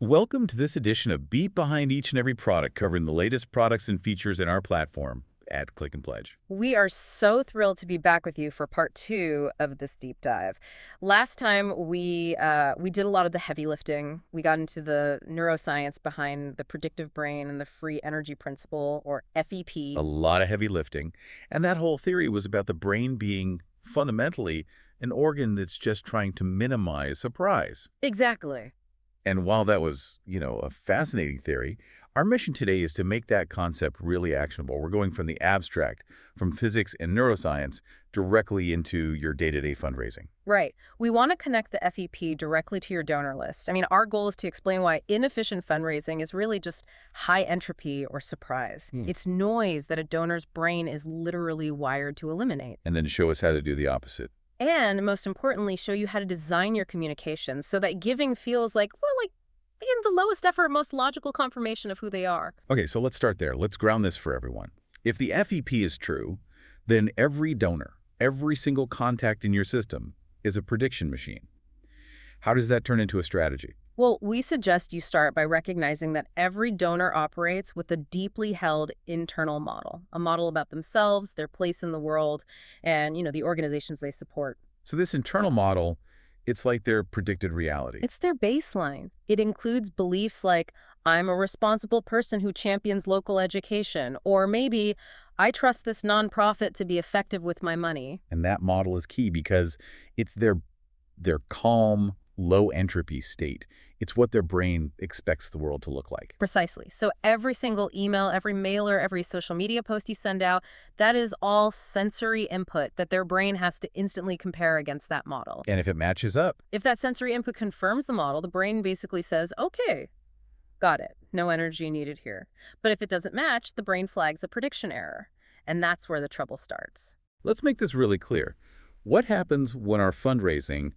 Welcome to this edition of Beat Behind Each and Every Product, covering the latest products and features in our platform at Click and Pledge. We are so thrilled to be back with you for part 2 of this deep dive. Last time we did a lot of the heavy lifting. We got into the neuroscience behind the predictive brain and the free energy principle, or FEP. A lot of heavy lifting, and that whole theory was about the brain being fundamentally an organ that's just trying to minimize surprise. Exactly. And while that was, a fascinating theory, our mission today is to make that concept really actionable. We're going from the abstract, from physics and neuroscience, directly into your day-to-day fundraising. Right. We want to connect the FEP directly to your donor list. I mean, our goal is to explain why inefficient fundraising is really just high entropy or surprise. It's noise that a donor's brain is literally wired to eliminate. And then show us how to do the opposite. And most importantly, show you how to design your communications so that giving feels like in the lowest effort, most logical confirmation of who they are. Okay, so let's start there. Let's ground this for everyone. If the FEP is true, then every donor, every single contact in your system is a prediction machine. How does that turn into a strategy? Well, we suggest you start by recognizing that every donor operates with a deeply held internal model, a model about themselves, their place in the world, and, the organizations they support. So this internal model, it's like their predicted reality. It's their baseline. It includes beliefs like, I'm a responsible person who champions local education, or maybe, I trust this nonprofit to be effective with my money. And that model is key because it's their calm, low-entropy state. It's what their brain expects the world to look like. Precisely. So every single email, every mailer, every social media post you send out, that is all sensory input that their brain has to instantly compare against that model. And if it matches up, If that sensory input confirms the model, the brain basically says, okay, got it. No energy needed here. But if it doesn't match, the brain flags a prediction error. And that's where the trouble starts. let's make this really clear. What happens when our fundraising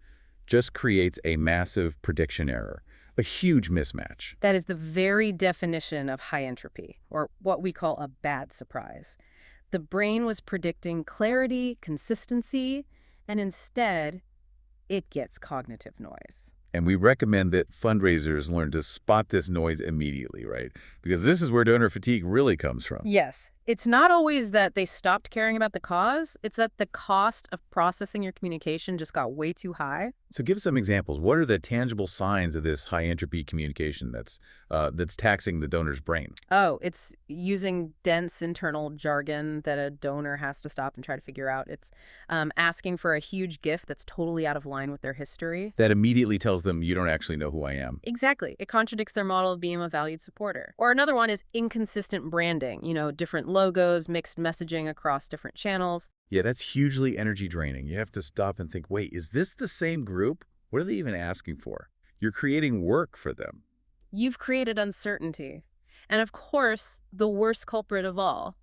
just creates a massive prediction error, a huge mismatch? That is the very definition of high entropy, or what we call a bad surprise. The brain was predicting clarity, consistency, and instead, it gets cognitive noise. And we recommend that fundraisers learn to spot this noise immediately, right? Because this is where donor fatigue really comes from. Yes, it's not always that they stopped caring about the cause, it's that the cost of processing your communication just got way too high. So give some examples. What are the tangible signs of this high entropy communication that's taxing the donor's brain? Oh, it's using dense internal jargon that a donor has to stop and try to figure out. It's asking for a huge gift that's totally out of line with their history. That immediately tells them you don't actually know who I am. Exactly. It contradicts their model of being a valued supporter. Or another one is inconsistent branding, different logos, mixed messaging across different channels. Yeah, that's hugely energy draining. You have to stop and think, wait, is this the same group? What are they even asking for? You're creating work for them. You've created uncertainty. And of course, the worst culprit of all,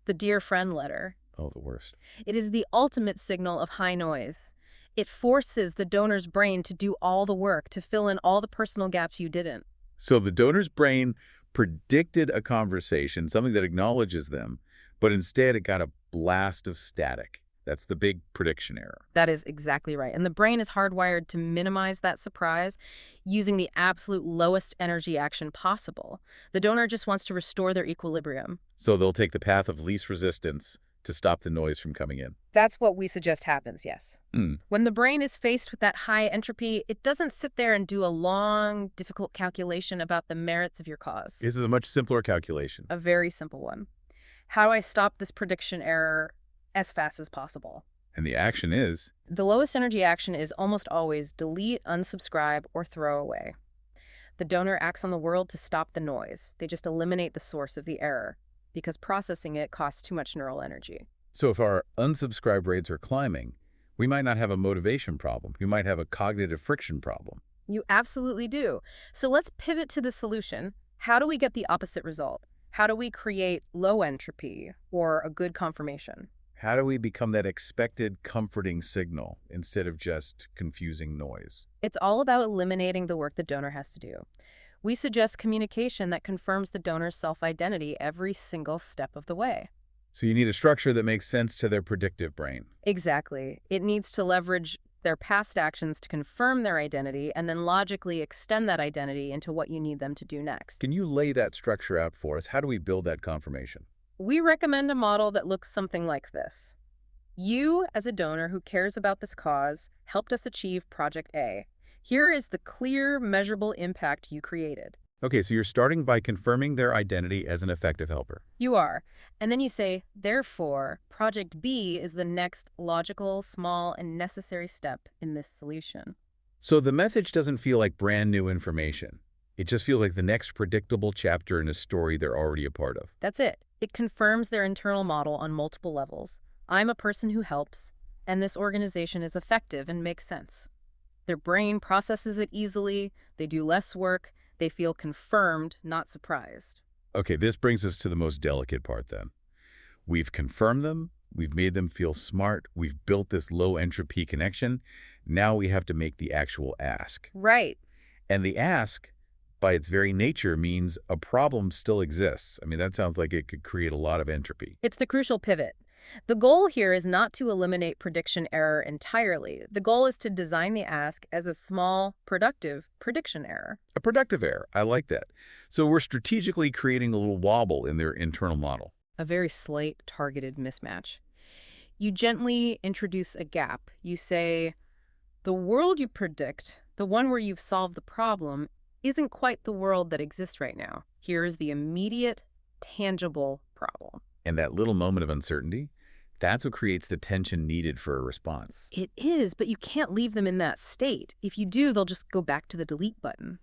the dear friend letter. Oh, the worst. It is the ultimate signal of high noise. It forces the donor's brain to do all the work, to fill in all the personal gaps you didn't. So the donor's brain predicted a conversation, something that acknowledges them, but instead it got a blast of static. That's the big prediction error. That is exactly right. And the brain is hardwired to minimize that surprise using the absolute lowest energy action possible. The donor just wants to restore their equilibrium. So they'll take the path of least resistance to stop the noise from coming in. That's what we suggest happens, yes. When the brain is faced with that high entropy, it doesn't sit there and do a long, difficult calculation about the merits of your cause. This is a much simpler calculation. A very simple one. How do I stop this prediction error as fast as possible? And the action is? The lowest energy action is almost always delete, unsubscribe, or throw away. The donor acts on the world to stop the noise. They just eliminate the source of the error, because processing it costs too much neural energy. So if our unsubscribe rates are climbing, we might not have a motivation problem. We might have a cognitive friction problem. You absolutely do. So let's pivot to the solution. How do we get the opposite result? How do we create low entropy or a good confirmation? How do we become that expected comforting signal instead of just confusing noise? It's all about eliminating the work the donor has to do. We suggest communication that confirms the donor's self-identity every single step of the way. So you need a structure that makes sense to their predictive brain. Exactly. It needs to leverage their past actions to confirm their identity, and then logically extend that identity into what you need them to do next. Can you lay that structure out for us? How do we build that confirmation? We recommend a model that looks something like this. You, as a donor who cares about this cause, helped us achieve Project A. Here is the clear, measurable impact you created. Okay, so you're starting by confirming their identity as an effective helper. You are. And then you say, therefore, Project B is the next logical, small, and necessary step in this solution. So the message doesn't feel like brand new information. It just feels like the next predictable chapter in a story they're already a part of. That's it. It confirms their internal model on multiple levels. I'm a person who helps, and this organization is effective and makes sense. Their brain processes it easily, they do less work, they feel confirmed, not surprised. Okay, this brings us to the most delicate part then. We've confirmed them, we've made them feel smart, we've built this low-entropy connection. Now we have to make the actual ask. Right. And the ask, by its very nature, means a problem still exists. I mean, that sounds like it could create a lot of entropy. It's the crucial pivot. The goal here is not to eliminate prediction error entirely. The goal is to design the ask as a small, productive prediction error. A productive error. I like that. So we're strategically creating a little wobble in their internal model. A very slight, targeted mismatch. You gently introduce a gap. You say, the world you predict, the one where you've solved the problem, isn't quite the world that exists right now. Here is the immediate, tangible problem. And that little moment of uncertainty, that's what creates the tension needed for a response. It is, but you can't leave them in that state. If you do, they'll just go back to the delete button.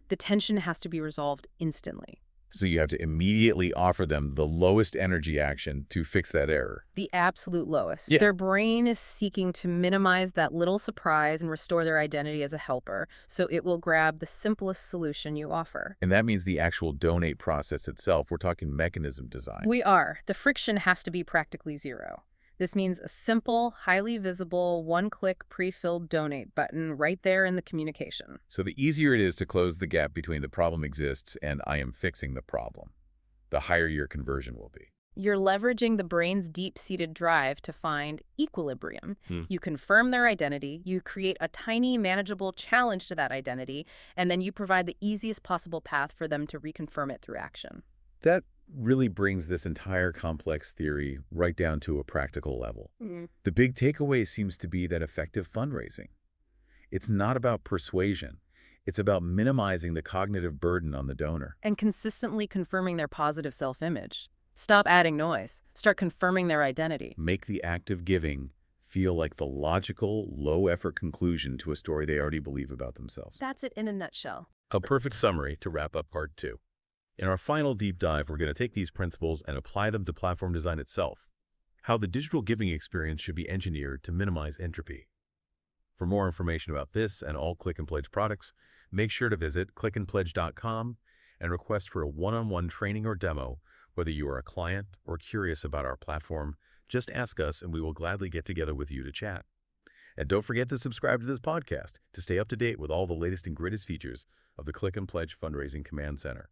The tension has to be resolved instantly. So you have to immediately offer them the lowest energy action to fix that error. The absolute lowest. Yeah. Their brain is seeking to minimize that little surprise and restore their identity as a helper, so it will grab the simplest solution you offer. And that means the actual donate process itself. We're talking mechanism design. We are. The friction has to be practically zero. This means a simple, highly visible, one-click pre-filled donate button right there in the communication. So the easier it is to close the gap between the problem exists and I am fixing the problem, the higher your conversion will be. You're leveraging the brain's deep-seated drive to find equilibrium. You confirm their identity, you create a tiny, manageable challenge to that identity, and then you provide the easiest possible path for them to reconfirm it through action. That really brings this entire complex theory right down to a practical level. The big takeaway seems to be that effective fundraising. It's not about persuasion. It's about minimizing the cognitive burden on the donor. And consistently confirming their positive self-image. Stop adding noise. Start confirming their identity. Make the act of giving feel like the logical, low-effort conclusion to a story they already believe about themselves. That's it in a nutshell. A perfect summary to wrap up part 2. In our final deep dive, we're going to take these principles and apply them to platform design itself, how the digital giving experience should be engineered to minimize entropy. For more information about this and all Click and Pledge products, make sure to visit clickandpledge.com and request for a one-on-one training or demo. Whether you are a client or curious about our platform, just ask us and we will gladly get together with you to chat. And don't forget to subscribe to this podcast to stay up to date with all the latest and greatest features of the Click and Pledge Fundraising Command Center.